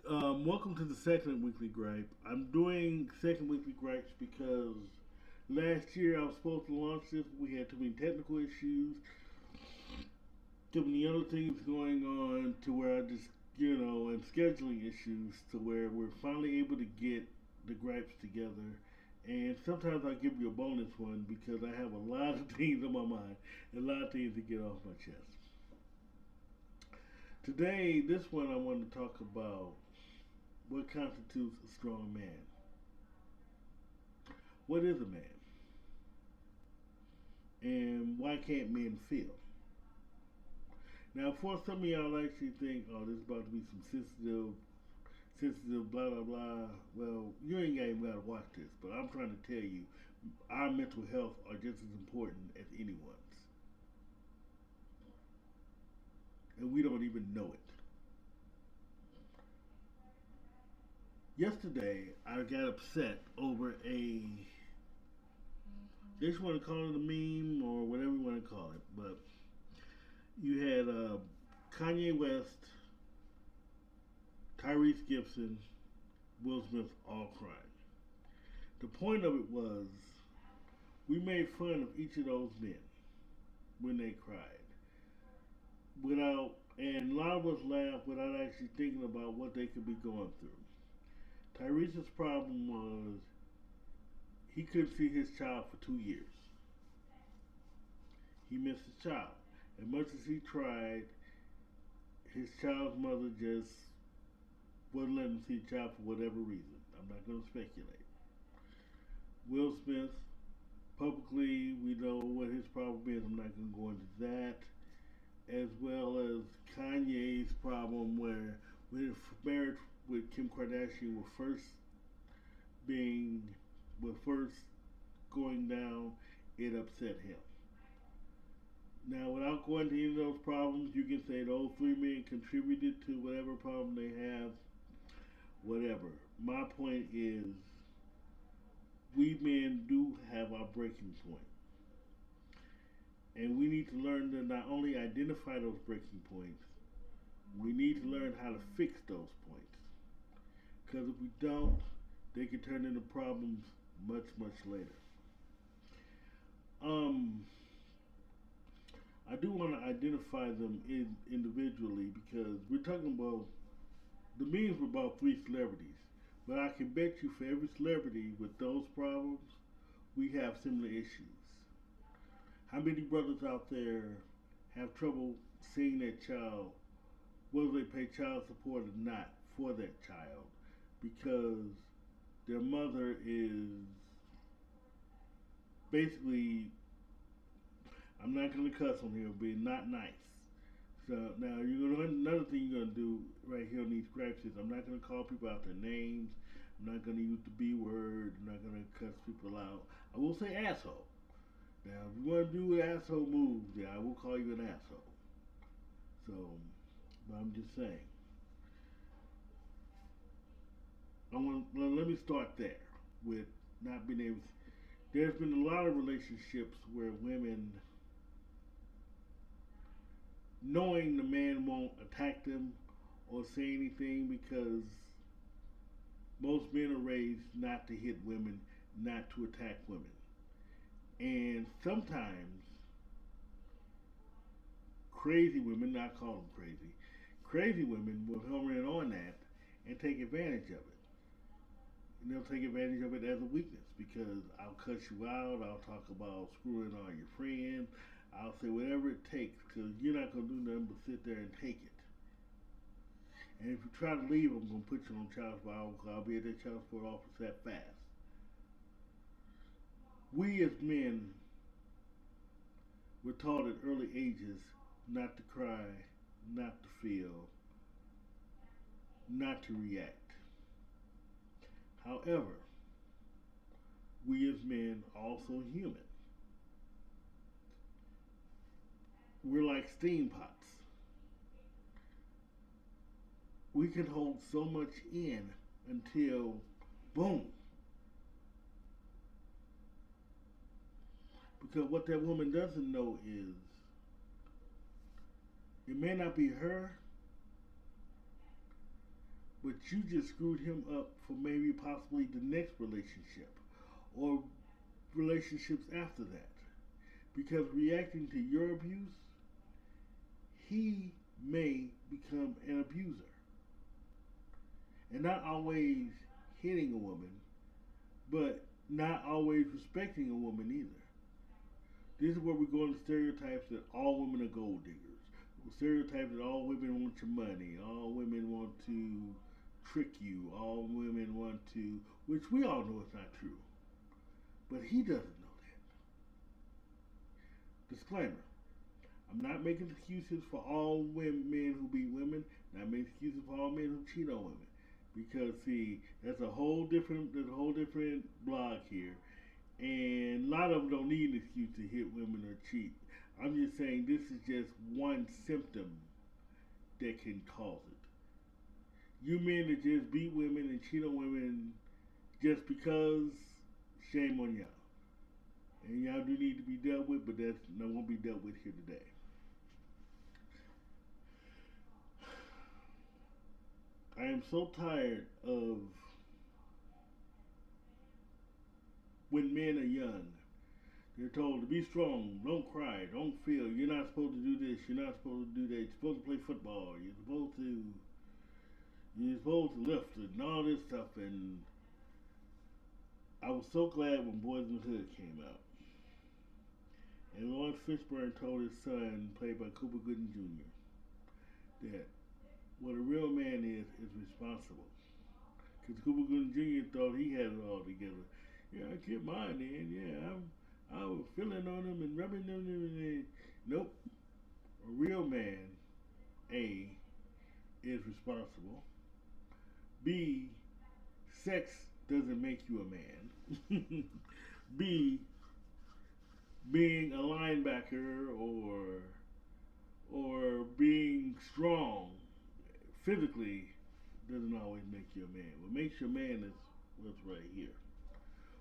Welcome to the second weekly gripe. I'm doing second weekly gripes because last year I was supposed to launch this. We had too many technical issues, too many other things going on to where I just, and scheduling issues to where we're finally able to get the gripes together. And sometimes I give you a bonus one because I have a lot of things on my mind, a lot of things to get off my chest. Today, this one I want to talk about what constitutes a strong man. What is a man? And why can't men feel? Now, for some of y'all actually think, oh, this is about to be some sensitive, blah, blah, blah. Well, you ain't even got to watch this, but I'm trying to tell you, our mental health are just as important as anyone's. And we don't even know it. Yesterday, I got upset over they just want to call it a meme or whatever you want to call it, but you had Kanye West, Tyrese Gibson, Will Smith all crying. The point of it was we made fun of each of those men when they cried, and a lot of us laughed without actually thinking about what they could be going through. Tyrese's problem was he couldn't see his child for 2 years. He missed his child. As much as he tried, his child's mother just wouldn't let him see the child for whatever reason. I'm not going to speculate. Will Smith, publicly, we know what his problem is. I'm not going to go into that. As well as Kanye's problem, where when his marriage with Kim Kardashian being was first going down, it upset him. Now, without going into any of those problems, you can say those three men contributed to whatever problem they have, whatever. My point is, we men do have our breaking point. And we need to learn to not only identify those breaking points, we need to learn how to fix those points. Because if we don't, they can turn into problems much, much later. I do want to identify them individually because we're talking about the memes were about three celebrities, but I can bet you for every celebrity with those problems, we have similar issues. How many brothers out there have trouble seeing their child, whether they pay child support or not for that child, because their mother is basically, I'm not going to cuss on here, but not nice. So now another thing you're gonna do right here on these gripes is I'm not gonna call people out their names. I'm not gonna use the B word. I'm not gonna cuss people out. I will say asshole. Now, if you want to do asshole moves, yeah, I will call you an asshole. So, but I'm just saying. Let me start there with not being able. There's been a lot of relationships where women, knowing the man won't attack them or say anything because most men are raised not to hit women, not to attack women. And sometimes crazy women, not call them crazy women will come in on that and take advantage of it. And they'll take advantage of it as a weakness because I'll cuss you out, I'll talk about screwing on your friend, I'll say whatever it takes because you're not going to do nothing but sit there and take it. And if you try to leave, I'm going to put you on child support. I'll be at that child support office that fast. We as men were taught at early ages not to cry, not to feel, not to react. However, we as men are also human. We're like steam pots. We can hold so much in until boom. Because what that woman doesn't know is it may not be her, but you just screwed him up for maybe possibly the next relationship or relationships after that. Because reacting to your abuse, he may become an abuser. And not always hitting a woman, but not always respecting a woman either. This is where we go into stereotypes that all women are gold diggers. Stereotypes that all women want your money, all women want to trick you, all women want to, which we all know is not true. But he doesn't know that. Disclaimer. I'm not making excuses for all men who beat women, not making excuses for all men who cheat on women. Because see, there's a whole different blog here. And a lot of them don't need an excuse to hit women or cheat. I'm just saying this is just one symptom that can cause it. You men that just beat women and cheat on women just because, shame on y'all. And y'all do need to be dealt with, but that's not won't be dealt with here today. I am so tired of when men are young. They're told to be strong, don't cry, don't feel. You're not supposed to do this. You're not supposed to do that. You're supposed to play football. You're supposed to lift and all this stuff. And I was so glad when Boys in the Hood came out. And Lawrence Fishburne told his son, played by Cuba Gooding Jr., that what a real man is responsible. Because Cuba Gooding Jr. thought he had it all together. Yeah, I kept mine in. Yeah, I was feeling on them and rubbing them in. Nope. A real man, A, is responsible. B, sex doesn't make you a man. B, being a linebacker or being strong physically doesn't always make you a man. What makes you a man is what's right here.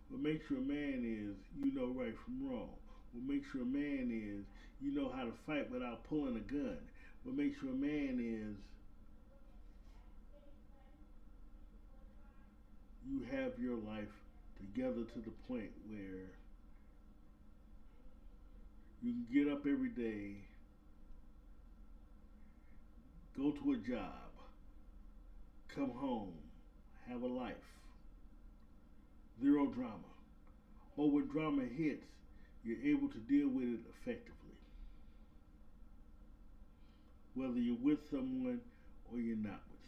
What makes you a man is you know right from wrong. What makes you a man is you know how to fight without pulling a gun. What makes you a man is you have your life together to the point where you can get up every day, go to a job, come home, have a life. Zero drama. Or when drama hits, you're able to deal with it effectively. Whether you're with someone or you're not with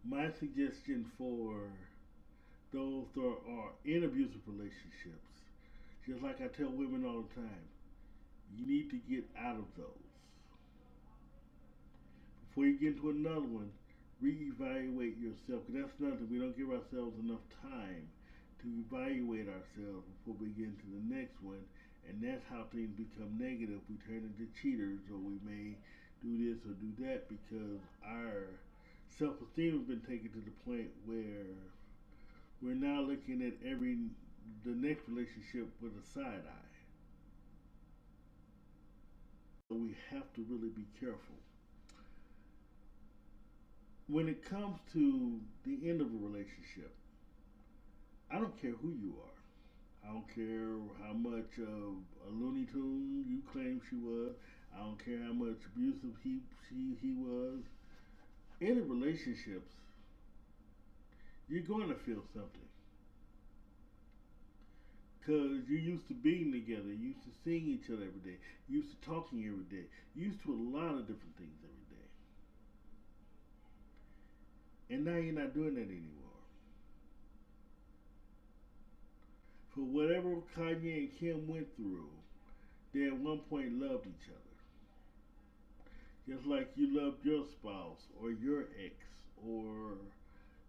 someone. My suggestion for those that are in abusive relationships, just like I tell women all the time, you need to get out of those. Before you get into another one, reevaluate yourself, because that's nothing. We don't give ourselves enough time to evaluate ourselves before we get into the next one, and that's how things become negative. We turn into cheaters, or we may do this or do that because our self-esteem has been taken to the point where we're now looking at the next relationship with a side eye. So we have to really be careful. When it comes to the end of a relationship, I don't care who you are. I don't care how much of a Looney Tune you claim she was. I don't care how much abusive he was. In relationships, you're going to feel something. Because you're used to being together, you're used to seeing each other every day, you're used to talking every day, you're used to a lot of different things every day. And now you're not doing that anymore. For whatever Kanye and Kim went through, they at one point loved each other. Just like you loved your spouse or your ex, or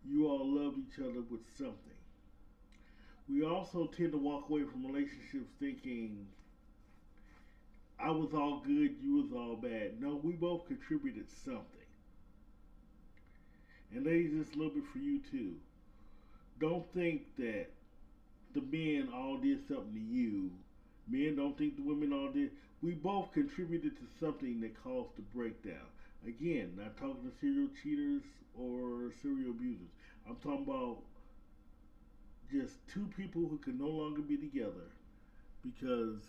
you all loved each other with something. We also tend to walk away from relationships thinking, I was all good, you was all bad. No, we both contributed something. And ladies, this is a little bit for you too. Don't think that the men all did something to you. Men don't think the women all did. We both contributed to something that caused the breakdown. Again, not talking to serial cheaters or serial abusers. I'm talking about just two people who can no longer be together because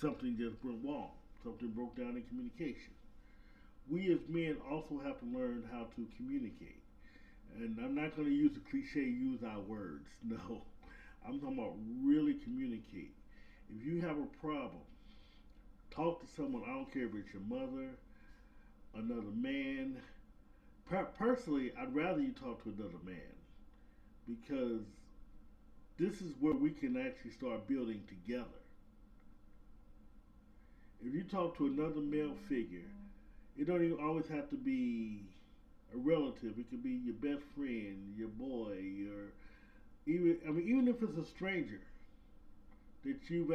something just went wrong. Something broke down in communication. We as men also have to learn how to communicate. And I'm not going to use the cliche, use our words. No. I'm talking about really communicate. If you have a problem, talk to someone. I don't care if it's your mother, another man. Personally, I'd rather you talk to another man because this is where we can actually start building together. If you talk to another male figure, it don't even always have to be a relative. It could be your best friend, your boy, your even if it's a stranger that you can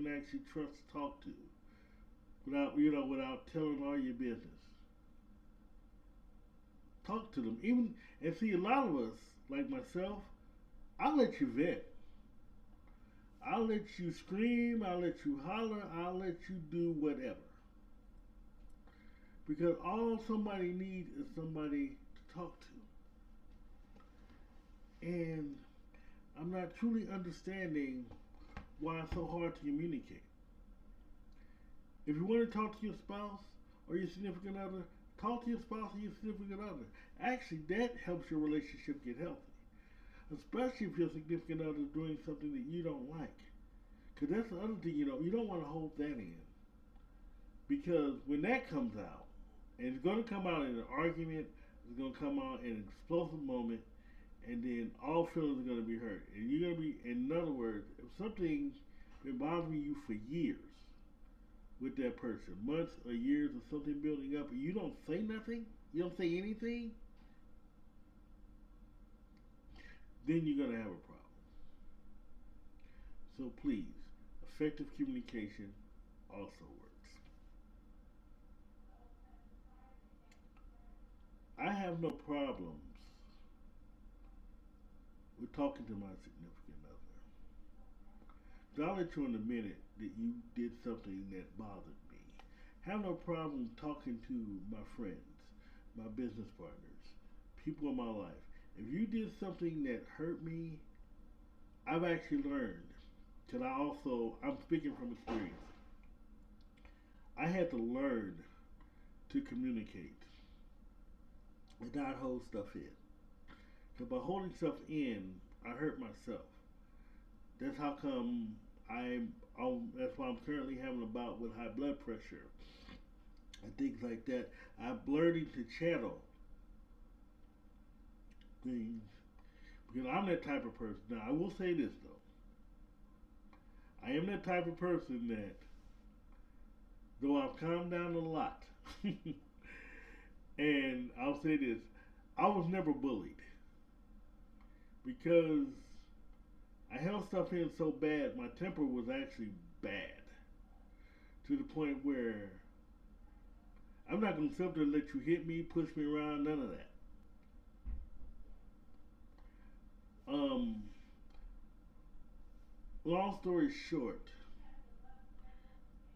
actually trust to talk to without telling all your business. Talk to them. Even and see a lot of us, like myself, I'll let you vent. I'll let you scream, I'll let you holler, I'll let you do whatever. Because all somebody needs is somebody to talk to. And I'm not truly understanding why it's so hard to communicate. If you want to talk to your spouse or your significant other, talk to your spouse or your significant other. Actually, that helps your relationship get healthy. Especially if your significant other is doing something that you don't like. Because that's the other thing, you don't want to hold that in. Because when that comes out, and it's going to come out in an argument, it's going to come out in an explosive moment, and then all feelings are going to be hurt. And you're going to be, in other words, if something's been bothering you for years with that person, months or years of something building up, and you don't say nothing, you don't say anything, then you're going to have a problem. So please, effective communication also works. I have no problems with talking to my significant other. 'Cause I'll let you in a minute that you did something that bothered me. Have no problem talking to my friends, my business partners, people in my life. If you did something that hurt me, I've actually learned. Because I'm speaking from experience. I had to learn to communicate and not hold stuff in. Because by holding stuff in, I hurt myself. That's how come that's why I'm currently having a bout with high blood pressure and things like that. I'm learning to channel things because I'm that type of person. Now, I will say this though. I am that type of person that, though I've calmed down a lot, and I'll say this, I was never bullied because I held stuff in so bad, my temper was actually bad to the point where I'm not going to sit there and let you hit me, push me around, none of that. Um, Long story short,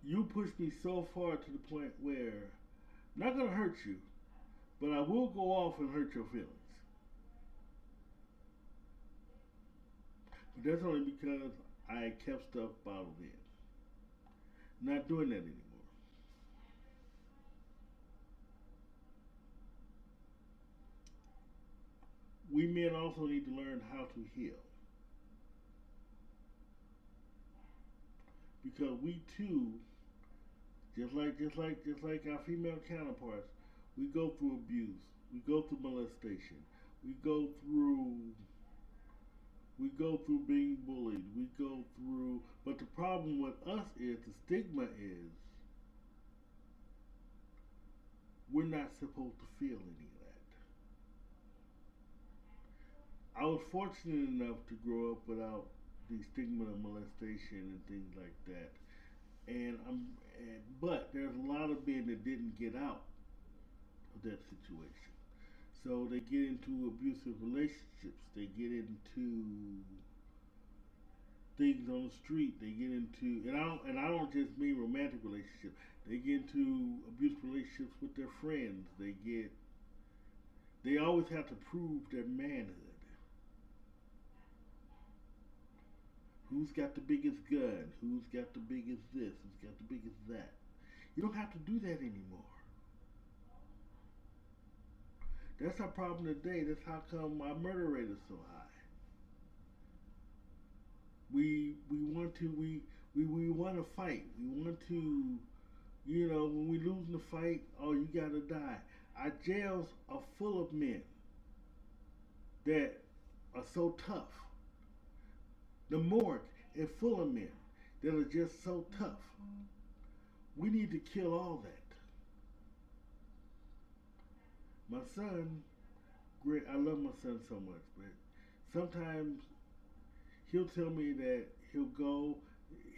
you pushed me so far to the point where I'm not going to hurt you, but I will go off and hurt your feelings. But that's only because I kept stuff bottled in. Not doing that anymore. We men also need to learn how to heal because we too, just like our female counterparts, we go through abuse, we go through molestation, we go through we go through being bullied, we go through. But the problem with us is the stigma is we're not supposed to feel any of that. I was fortunate enough to grow up without the stigma of molestation and things like that. But there's a lot of men that didn't get out of that situation. So they get into abusive relationships. They get into things on the street. They get into, and I don't just mean romantic relationships. They get into abusive relationships with their friends. They always have to prove their manhood. Who's got the biggest gun? Who's got the biggest this? Who's got the biggest that? You don't have to do that anymore. That's our problem today. That's how come our murder rate is so high. We want to we want to fight. We want to, when we lose in the fight, oh, you gotta die. Our jails are full of men that are so tough. The morgue is full of men that are just so tough. We need to kill all that. My son, great. I love my son so much, but sometimes he'll tell me that he'll go.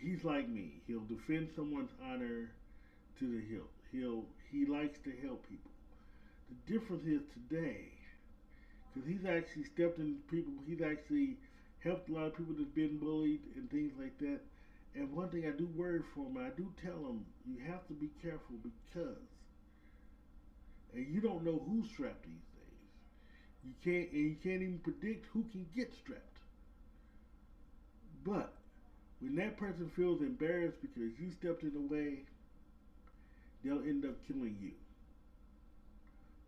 He's like me. He'll defend someone's honor to the hilt. He likes to help people. The difference is today, because he's actually stepped into people. He's actually helped a lot of people that's been bullied and things like that. And one thing I do worry for him, I do tell him, you have to be careful because, and you don't know who's strapped these days. You can't even predict who can get strapped. But when that person feels embarrassed because you stepped in the way, they'll end up killing you.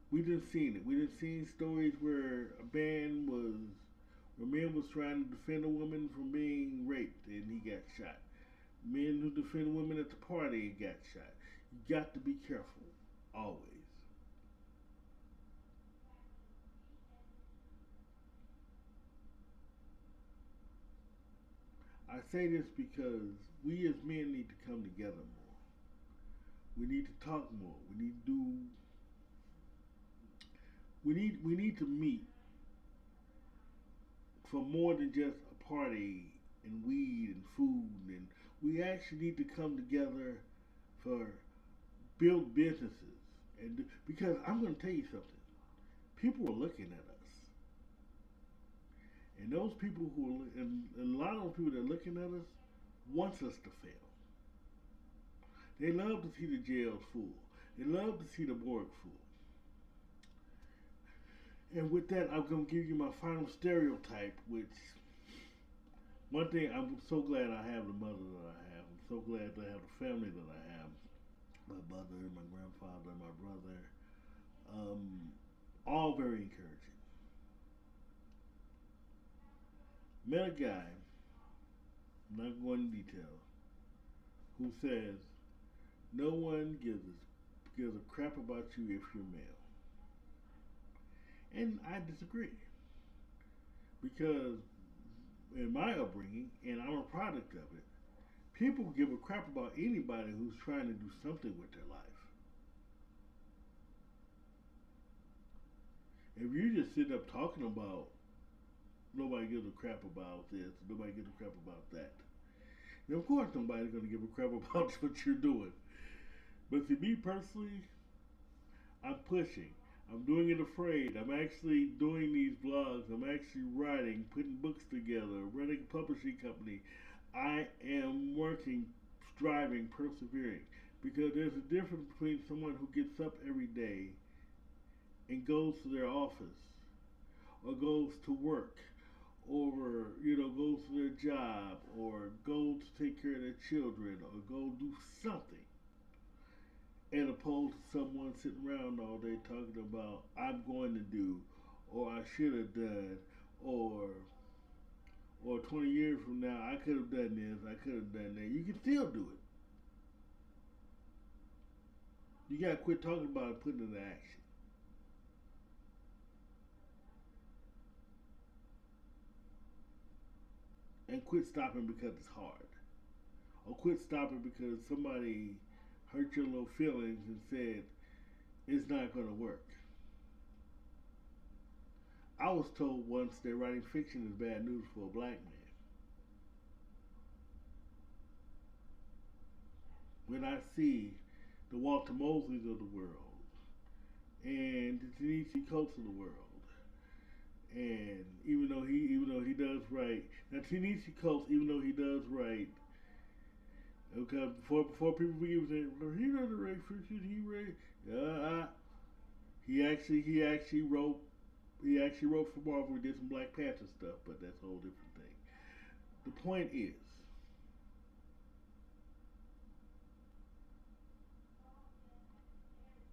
We done seen it. We done seen stories where a man was trying to defend a woman from being raped and he got shot. Men who defend women at the party got shot. You got to be careful, always. I say this because we as men need to come together more. We need to talk more. We need to do. We need to meet for more than just a party and weed and food, and we actually need to come together for build businesses because I'm going to tell you something. People are looking at us, and those people and a lot of those people that are looking at us wants us to fail. They love to see the jails full. They love to see the morgue full. And with that, I'm going to give you my final stereotype, which one thing, I'm so glad I have the mother that I have. I'm so glad to have the family that I have. My mother, my grandfather, my brother, all very encouraging. Met a guy, I'm not going into detail, who says, no one gives a crap about you if you're male. And I disagree. Because in my upbringing, and I'm a product of it, people give a crap about anybody who's trying to do something with their life. If you just sit up talking about nobody gives a crap about this, nobody gives a crap about that, then of course nobody's going to give a crap about what you're doing. But to me personally, I'm pushing. I'm doing it afraid. I'm actually doing these vlogs. I'm actually writing, putting books together, running a publishing company. I am working, striving, persevering. Because there's a difference between someone who gets up every day and goes to their office, or goes to work, or goes to their job, or goes to take care of their children, or go do something, as opposed to someone sitting around all day talking about I'm going to do, or I should have done, or 20 years from now I could have done this, I could have done that. You can still do it. You gotta quit talking about it, putting it into action. And quit stopping because it's hard. Or quit stopping because somebody hurt your little feelings and said it's not going to work. I was told once that writing fiction is bad news for a black man. When I see the Walter Mosleys of the world, and the Denise Coates of the world, And even though he does write, now Tennessee Coates, even though he does write, okay, before people begin saying, well, he doesn't write fiction, he write, he actually wrote for Marvel. He did some Black Panther stuff, but that's a whole different thing. The point is,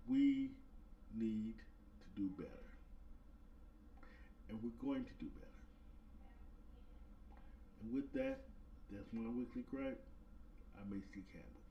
we need to do better, and we're going to do better. And with that, that's my weekly gripe. I'm AC Campbell.